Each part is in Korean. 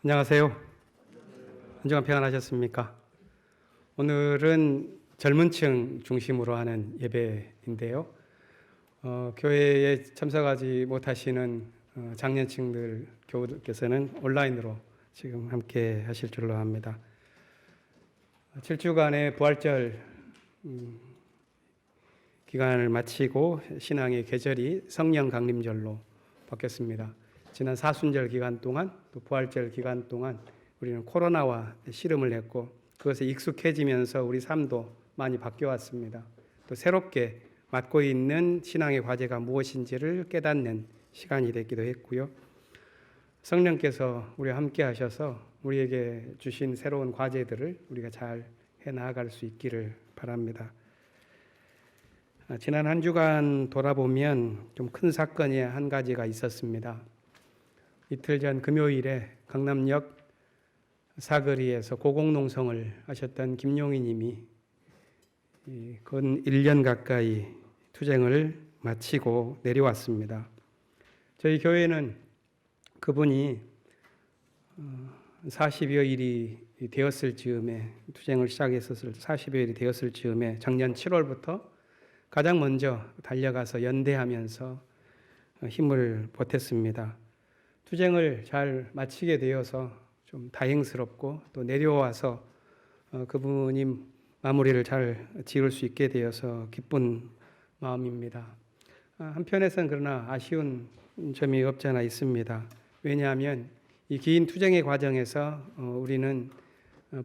안녕하세요. 한 주간 평안하셨습니까? 오늘은 젊은 층 중심으로 하는 예배인데요. 교회에 참석하지 못하시는 장년층들 교우들께서는 온라인으로 지금 함께 하실 줄로 합니다. 7주간의 부활절 기간을 마치고 신앙의 계절이 성령 강림절로 바뀌었습니다. 지난 사순절 기간 동안 또 부활절 기간 동안 우리는 코로나와 씨름을 했고 그것에 익숙해지면서 우리 삶도 많이 바뀌어왔습니다. 또 새롭게 맡고 있는 신앙의 과제가 무엇인지를 깨닫는 시간이 됐기도 했고요. 성령께서 우리와 함께 하셔서 우리에게 주신 새로운 과제들을 우리가 잘 해나갈 수 있기를 바랍니다. 지난 한 주간 돌아보면 좀 큰 사건이 한 가지가 있었습니다. 이틀 전 금요일에 강남역 사거리에서 고공농성을 하셨던 김용희 님이 근 1년 가까이 투쟁을 마치고 내려왔습니다. 저희 교회는 그분이 40여일이 되었을 즈음에 투쟁을 시작했었을 40여일이 되었을 즈음에 작년 7월부터 가장 먼저 달려가서 연대하면서 힘을 보탰습니다. 투쟁을 잘 마치게 되어서 좀 다행스럽고 또 내려와서 그분이 마무리를 잘 지을 수 있게 되어서 기쁜 마음입니다. 한편에서는 그러나 아쉬운 점이 없지 않아 있습니다. 왜냐하면 이 긴 투쟁의 과정에서 우리는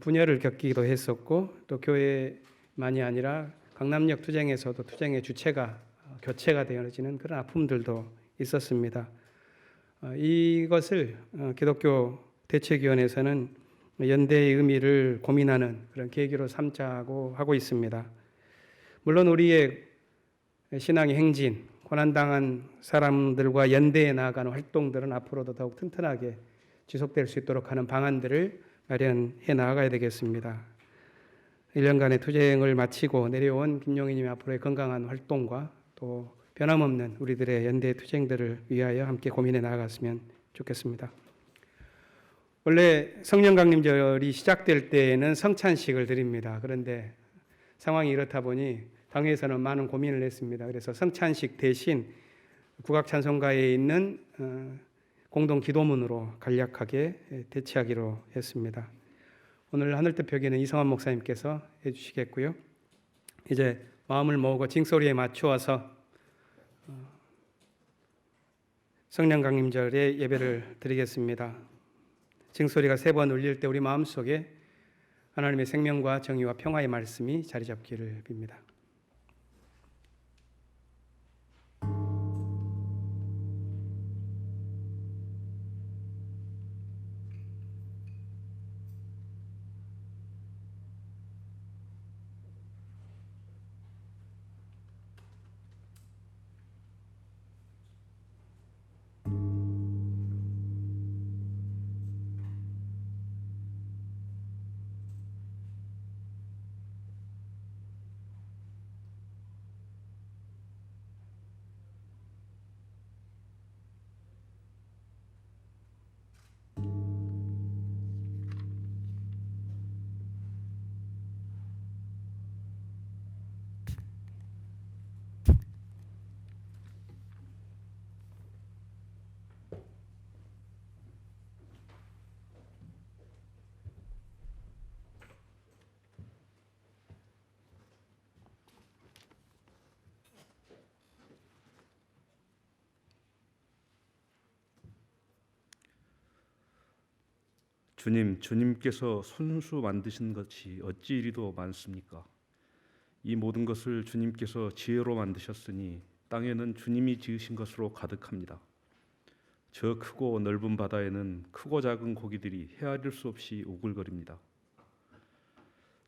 분열을 겪기도 했었고 또 교회만이 아니라 강남역 투쟁에서도 투쟁의 주체가 교체가 되어지는 그런 아픔들도 있었습니다. 이것을 기독교 대책위원회에서는 연대의 의미를 고민하는 그런 계기로 삼자고 하고 있습니다. 물론 우리의 신앙의 행진, 고난당한 사람들과 연대해 나아가는 활동들은 앞으로도 더욱 튼튼하게 지속될 수 있도록 하는 방안들을 마련해 나아가야 되겠습니다. 1년간의 투쟁을 마치고 내려온 김용희님의 앞으로의 건강한 활동과 또 변함없는 우리들의 연대 투쟁들을 위하여 함께 고민해 나아갔으면 좋겠습니다. 원래 성령 강림절이 시작될 때에는 성찬식을 드립니다. 그런데 상황이 이렇다 보니 당회에서는 많은 고민을 했습니다. 그래서 성찬식 대신 국악찬송가에 있는 공동 기도문으로 간략하게 대치하기로 했습니다. 오늘 하늘뜻 벽에는 이성환 목사님께서 해주시겠고요. 이제 마음을 모으고 징소리에 맞추어서 성령 강림절에 예배를 드리겠습니다. 징소리가 3번 울릴 때 우리 마음속에 하나님의 생명과 정의와 평화의 말씀이 자리 잡기를 빕니다. 주님께서 손수 만드신 것이 어찌 이리도 많습니까? 이 모든 것을 주님께서 지혜로 만드셨으니 땅에는 주님이 지으신 것으로 가득합니다. 저 크고 넓은 바다에는 크고 작은 고기들이 헤아릴 수 없이 오글거립니다.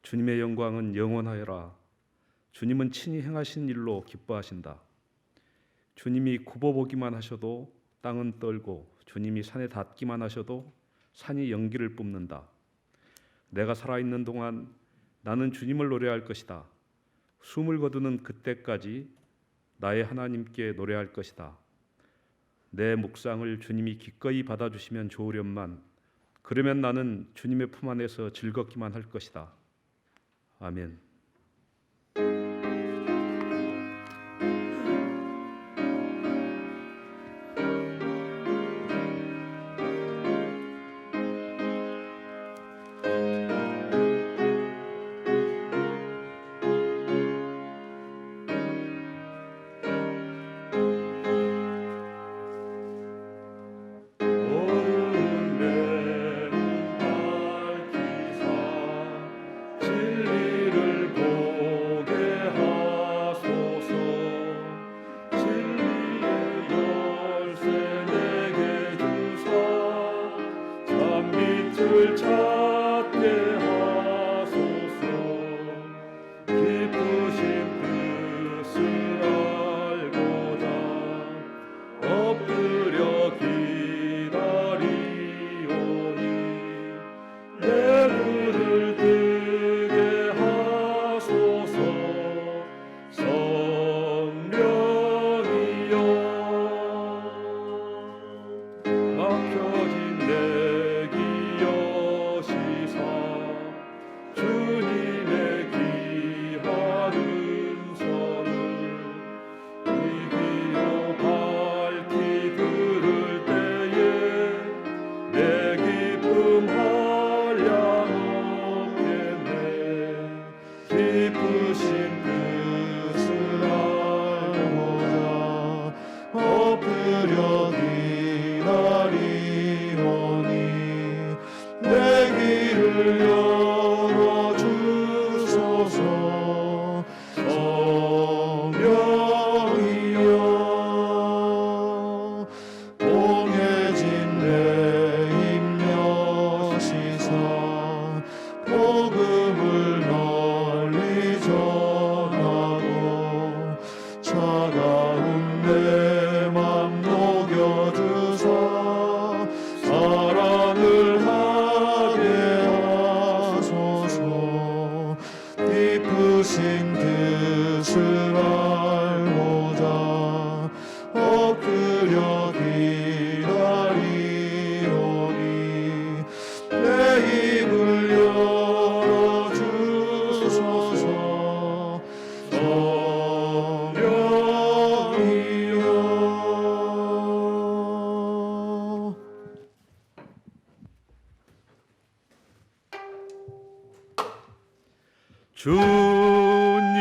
주님의 영광은 영원하여라. 주님은 친히 행하신 일로 기뻐하신다. 주님이 굽어보기만 하셔도 땅은 떨고 주님이 산에 닿기만 하셔도 산이 연기를 뿜는다. 내가 살아있는 동안 나는 주님을 노래할 것이다. 숨을 거두는 그때까지 나의 하나님께 노래할 것이다. 내 묵상을 주님이 기꺼이 받아주시면 좋으련만 그러면 나는 주님의 품 안에서 즐겁기만 할 것이다. 아멘.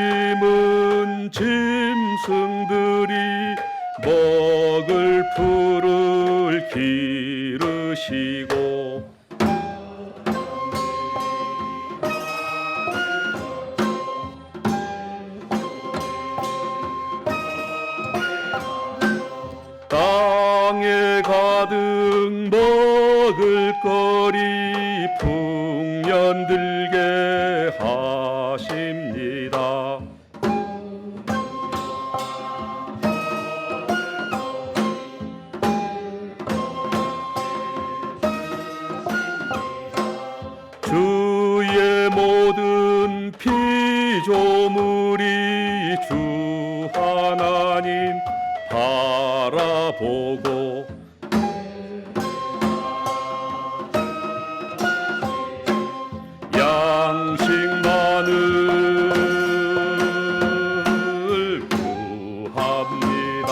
주님은 짐승들이 먹을 풀을 기르시고 땅에 가득 먹을 거리 풍년들게 하십니다. 주의 모든 피조물이 주 하나님 바라보고 양식만을 구합니다.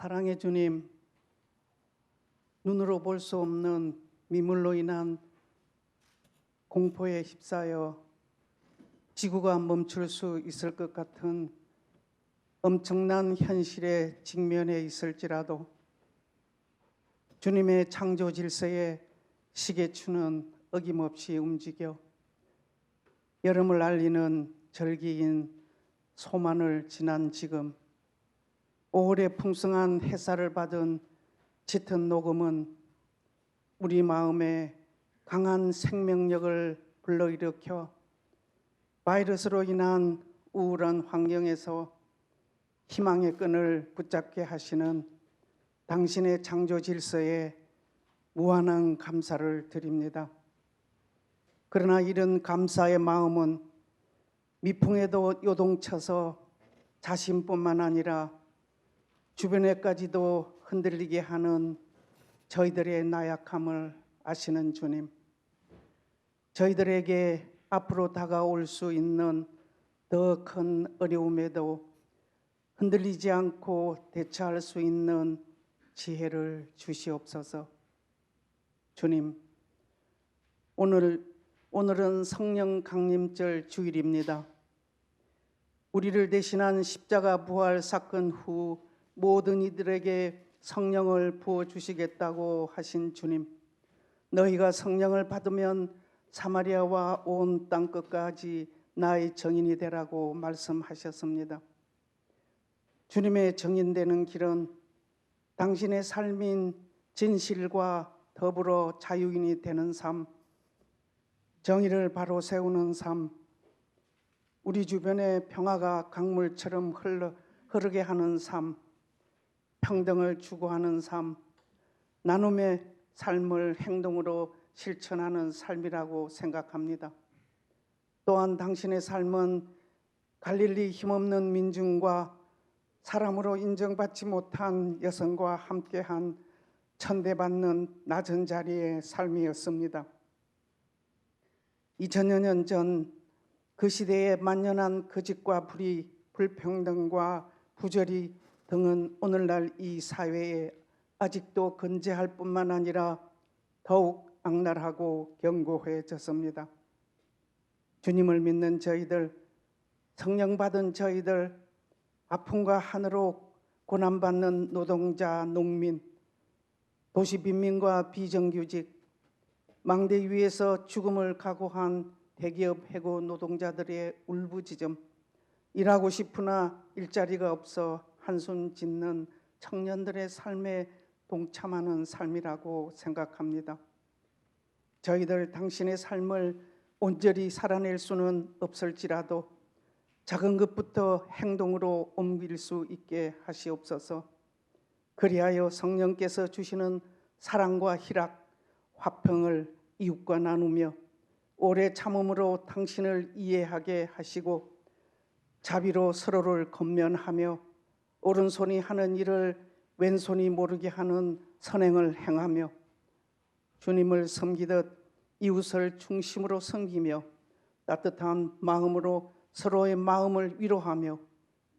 사랑의 주님, 눈으로 볼 수 없는 미물로 인한 공포에 휩싸여 지구가 멈출 수 있을 것 같은 엄청난 현실에 직면해 있을지라도 주님의 창조 질서에 시계추는 어김없이 움직여 여름을 알리는 절기인 소만을 지난 지금 5월의 풍성한 햇살을 받은 짙은 녹음은 우리 마음에 강한 생명력을 불러일으켜 바이러스로 인한 우울한 환경에서 희망의 끈을 붙잡게 하시는 당신의 창조 질서에 무한한 감사를 드립니다. 그러나 이런 감사의 마음은 미풍에도 요동쳐서 자신뿐만 아니라 주변에까지도 흔들리게 하는 저희들의 나약함을 아시는 주님, 저희들에게 앞으로 다가올 수 있는 더 큰 어려움에도 흔들리지 않고 대처할 수 있는 지혜를 주시옵소서. 주님, 오늘은 성령 강림절 주일입니다. 우리를 대신한 십자가 부활 사건 후 모든 이들에게 성령을 부어주시겠다고 하신 주님, 너희가 성령을 받으면 사마리아와 온 땅 끝까지 나의 증인이 되라고 말씀하셨습니다. 주님의 증인되는 길은 당신의 삶인 진실과 더불어 자유인이 되는 삶, 정의를 바로 세우는 삶, 우리 주변에 평화가 강물처럼 흐르게 하는 삶, 평등을 추구하는 삶, 나눔의 삶을 행동으로 실천하는 삶이라고 생각합니다. 또한 당신의 삶은 갈릴리 힘없는 민중과 사람으로 인정받지 못한 여성과 함께한 천대받는 낮은 자리의 삶이었습니다. 2000여 년 전 그 시대에 만연한 거짓과 불평등과 부조리 등은 오늘날 이 사회에 아직도 건재할 뿐만 아니라 더욱 악랄하고 견고해졌습니다. 주님을 믿는 저희들, 성령 받은 저희들, 아픔과 한으로 고난받는 노동자, 농민, 도시 빈민과 비정규직, 망대 위에서 죽음을 각오한 대기업 해고 노동자들의 울부짖음, 일하고 싶으나 일자리가 없어 한숨 짓는 청년들의 삶에 동참하는 삶이라고 생각합니다. 저희들 당신의 삶을 온전히 살아낼 수는 없을지라도 작은 것부터 행동으로 옮길 수 있게 하시옵소서. 그리하여 성령께서 주시는 사랑과 희락, 화평을 이웃과 나누며 오래 참음으로 당신을 이해하게 하시고 자비로 서로를 권면하며 오른손이 하는 일을 왼손이 모르게 하는 선행을 행하며 주님을 섬기듯 이웃을 중심으로 섬기며 따뜻한 마음으로 서로의 마음을 위로하며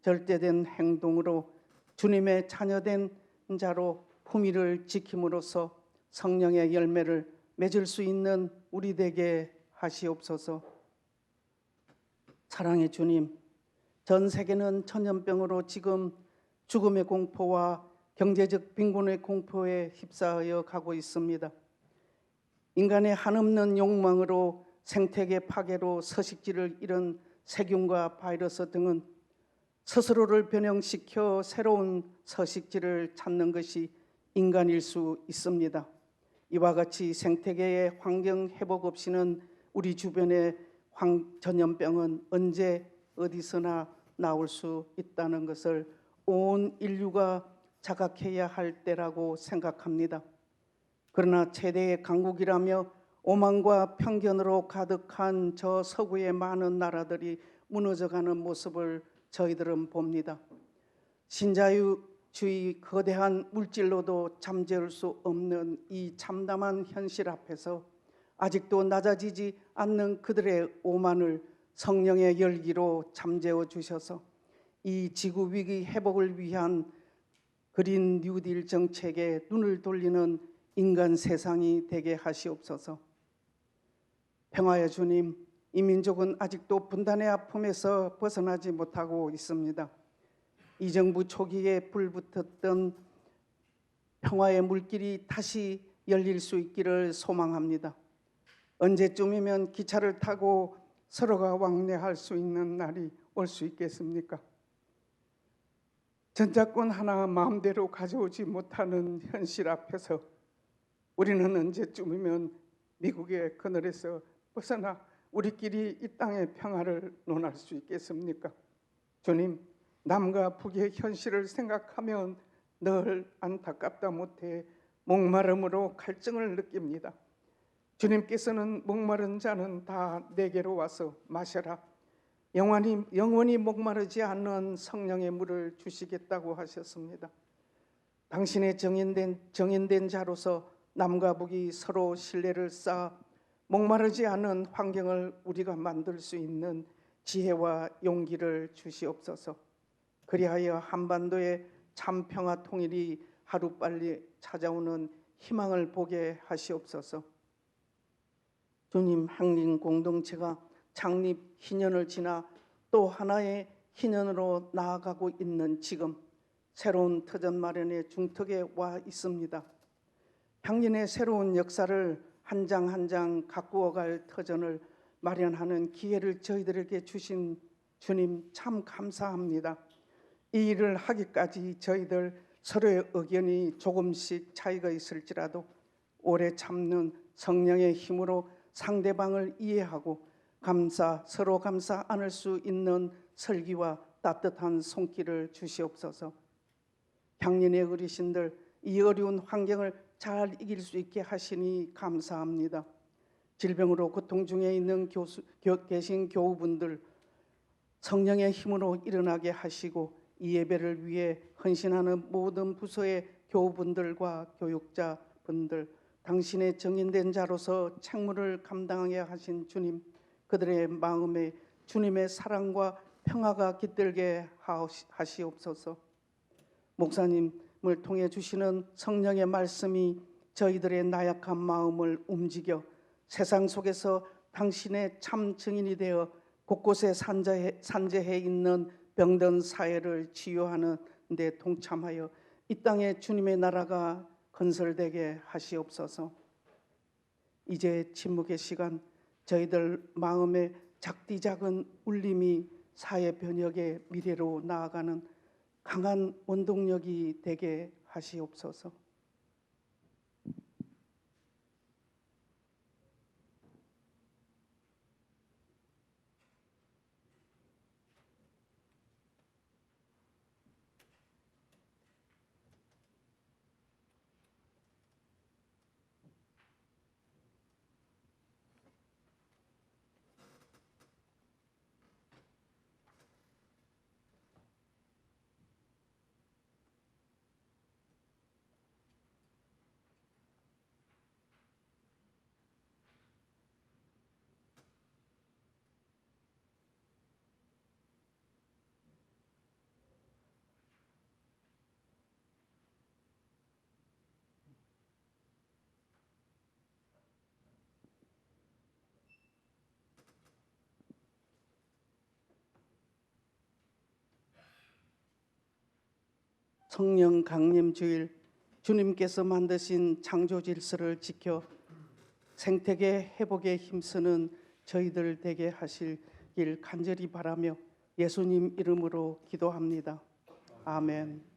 절대된 행동으로 주님의 자녀된 자로 품위를 지킴으로써 성령의 열매를 맺을 수 있는 우리 되게 하시옵소서. 사랑의 주님, 전 세계는 전염병으로 지금 죽음의 공포와 경제적 빈곤의 공포에 휩싸여 가고 있습니다. 인간의 한없는 욕망으로 생태계 파괴로 서식지를 잃은 세균과 바이러스 등은 스스로를 변형시켜 새로운 서식지를 찾는 것이 인간일 수 있습니다. 이와 같이 생태계의 환경 회복 없이는 우리 주변의 전염병은 언제 어디서나 나올 수 있다는 것을 온 인류가 자각해야 할 때라고 생각합니다. 그러나 최대의 강국이라며 오만과 편견으로 가득한 저 서구의 많은 나라들이 무너져가는 모습을 저희들은 봅니다. 신자유주의 거대한 물질로도 잠재울 수 없는 이 참담한 현실 앞에서 아직도 낮아지지 않는 그들의 오만을 성령의 열기로 잠재워 주셔서 이 지구 위기 회복을 위한 그린 뉴딜 정책에 눈을 돌리는 인간 세상이 되게 하시옵소서. 평화의 주님, 이 민족은 아직도 분단의 아픔에서 벗어나지 못하고 있습니다. 이 정부 초기에 불붙었던 평화의 물길이 다시 열릴 수 있기를 소망합니다. 언제쯤이면 기차를 타고 서로가 왕래할 수 있는 날이 올 수 있겠습니까? 전작권 하나 마음대로 가져오지 못하는 현실 앞에서 우리는 언제쯤이면 미국의 그늘에서 벗어나 우리끼리 이 땅의 평화를 논할 수 있겠습니까? 주님, 남과 북의 현실을 생각하면 늘 안타깝다 못해 목마름으로 갈증을 느낍니다. 주님께서는 목마른 자는 다 내게로 와서 마셔라. 영원히 목마르지 않는 성령의 물을 주시겠다고 하셨습니다. 당신의 정인된 자로서 남과 북이 서로 신뢰를 쌓아 목마르지 않은 환경을 우리가 만들 수 있는 지혜와 용기를 주시옵소서. 그리하여 한반도의 참 평화 통일이 하루빨리 찾아오는 희망을 보게 하시옵소서. 주님, 한림 공동체가 창립 희년을 지나 또 하나의 희년으로 나아가고 있는 지금 새로운 터전 마련의 중턱에 와 있습니다. 향년의 새로운 역사를 한 장 한 장 가꾸어갈 터전을 마련하는 기회를 저희들에게 주신 주님 참 감사합니다. 이 일을 하기까지 저희들 서로의 의견이 조금씩 차이가 있을지라도 오래 참는 성령의 힘으로 상대방을 이해하고 서로 감사 안을 수 있는 설기와 따뜻한 손길을 주시옵소서. 향년의 어르신들, 이 어려운 환경을 잘 이길 수 있게 하시니 감사합니다. 질병으로 고통 중에 있는 계신 교우분들, 성령의 힘으로 일어나게 하시고 이 예배를 위해 헌신하는 모든 부서의 교우분들과 교육자분들, 당신의 정인된 자로서 책무를 감당하게 하신 주님, 그들의 마음에 주님의 사랑과 평화가 깃들게 하시옵소서. 목사님을 통해 주시는 성령의 말씀이 저희들의 나약한 마음을 움직여 세상 속에서 당신의 참 증인이 되어 곳곳에 산재해 있는 병든 사회를 치유하는 데 동참하여 이 땅에 주님의 나라가 건설되게 하시옵소서. 이제 침묵의 시간, 저희들 마음에 작디 작은 울림이 사회 변혁의 미래로 나아가는 강한 원동력이 되게 하시옵소서. 성령 강림 주일, 주님께서 만드신 창조 질서를 지켜 생태계 회복에 힘쓰는 저희들 되게 하시길 간절히 바라며 예수님 이름으로 기도합니다. 아멘.